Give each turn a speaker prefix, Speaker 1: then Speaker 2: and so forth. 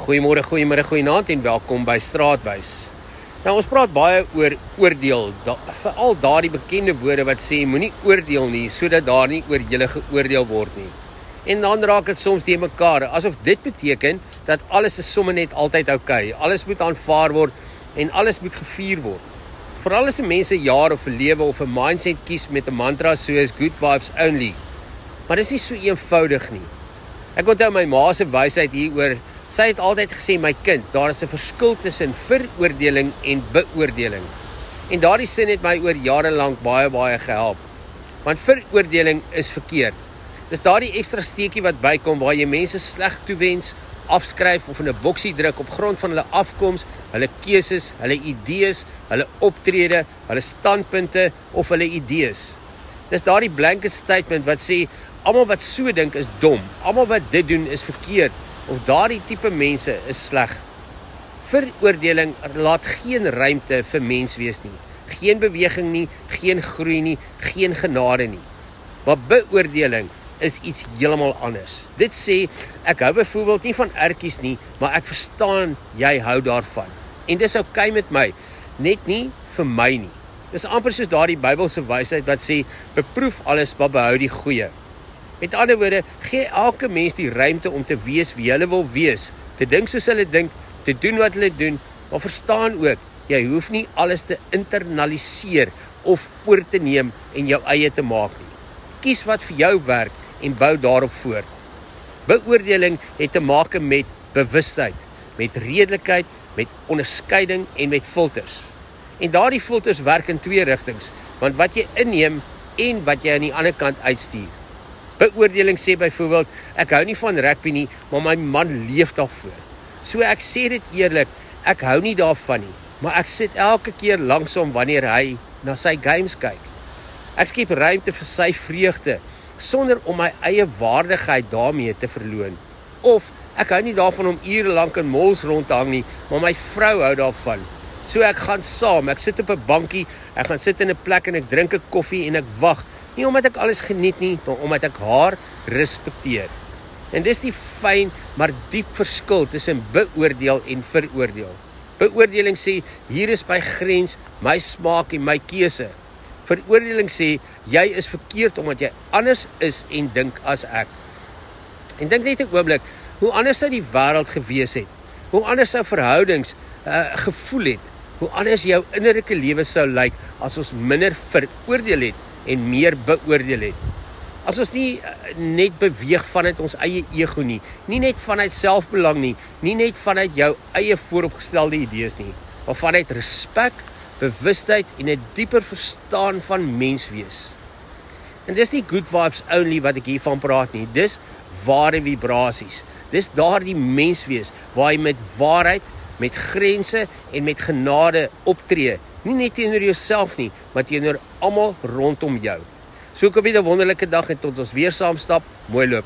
Speaker 1: Goeiemôre, goeiemiddag, goeienaand en welkom by Straatwys. Nou ons praat baie oor oordeel, veral daardie bekende woorde wat sê moenie oordeel nie sodat daar nie oor julle geoordeel word nie. En dan raak dit soms teen mekaar, asof dit beteken dat alles is sommer net altyd oukei. Alles moet aanvaar word en alles moet gevier word. Veral as mense 'n jaar of 'n lewe of 'n mindset kies met 'n mantra soos good vibes only. Maar dis nie so eenvoudig nie. Ek onthou my ma se wysheid hieroor. Sy het altyd gesê, my kind, daar is 'n verskil tussen veroordeling en beoordeling. En daardie sin het my oor jare lank baie gehelp. Want veroordeling is verkeerd. Dis daardie ekstra steekie wat bykom waar jy mense sleg toewens, afskryf of in 'n boksie druk op grond van hulle afkoms, hulle keuses, hulle idees, hulle optrede, hulle standpunte of hulle idees. Dis daardie blanket statement wat sê almal wat so dink is dom, almal wat dit doen is verkeerd of daardie tipe mense is sleg. Veroordeling laat geen ruimte vir menswees nie. Geen beweging nie, geen groei nie, geen genade nie. Maar beoordeling is iets heeltemal anders. Dit sê, ek hou byvoorbeeld nie van ertjies nie, maar ek verstaan jy hou daarvan. En dis oukei met my, net nie vir my nie. Dis amper soos daardie Bybelse wysheid wat sê, beproef alles, maar behou die goeie. Met ander woorde, gee elke mens die ruimte om te wees wie hulle wil wees, te dink soos hulle dink, te doen wat hulle doen, maar verstaan ook, jy hoef nie alles te internaliseer of oor te neem en jou eie te maak nie. Kies wat vir jou werk en bou daarop voort. Beoordeling het te maak met bewustheid, met redelikheid, met onderskeiding en met filters. En daardie filters werk in twee rigtings, want wat jy inneem en wat jy aan die ander kant uitstuur. Beoordeling sê byvoorbeeld, ek hou nie van rugby nie, maar my man leef daarvoor. So ek sê dit eerlik, ek hou nie daarvan nie, maar ek sit elke keer langs hom wanneer hy na sy games kyk. Ek skep ruimte vir sy vreugde, sonder om my eie waardigheid daarmee te verloon. Of, ek hou nie daarvan om ure lank in malls rond te hang nie, maar my vrou hou daarvan. So ek gaan saam, ek sit op 'n bankie, ek gaan sit in 'n plek en ek drink 'n koffie en ek wag. Nie omdat ek alles geniet nie, maar omdat ek haar respekteer. En dis die fyn, maar diep verskil tussen beoordeel en veroordeel. Beoordeling sê, hier is my grens, my smaak en my keuse. Veroordeling sê, jy is verkeerd omdat jy anders is en dink as ek. En dink net 'n oomblik, hoe anders sou die wêreld gewees het? Hoe anders sou verhoudings gevoel het? Hoe anders jou innerlike lewe sou lyk as ons minder veroordeel het en meer beoordeel het? As ons nie net beweeg vanuit ons eie ego nie, nie net vanuit selfbelang nie, nie net vanuit jou eie vooropgestelde idees nie, maar vanuit respek, bewustheid en 'n dieper verstaan van menswees. En dis nie good vibes only wat ek hiervan praat nie, dis ware vibrasies. Dis daardie menswees waar jy met waarheid, met grense en met genade optree, nie net teenoor jouself nie, maar teenoor almal rondom jou. So ek hoop jy 'n wonderlike dag en tot ons weer saam stap, mooi loop.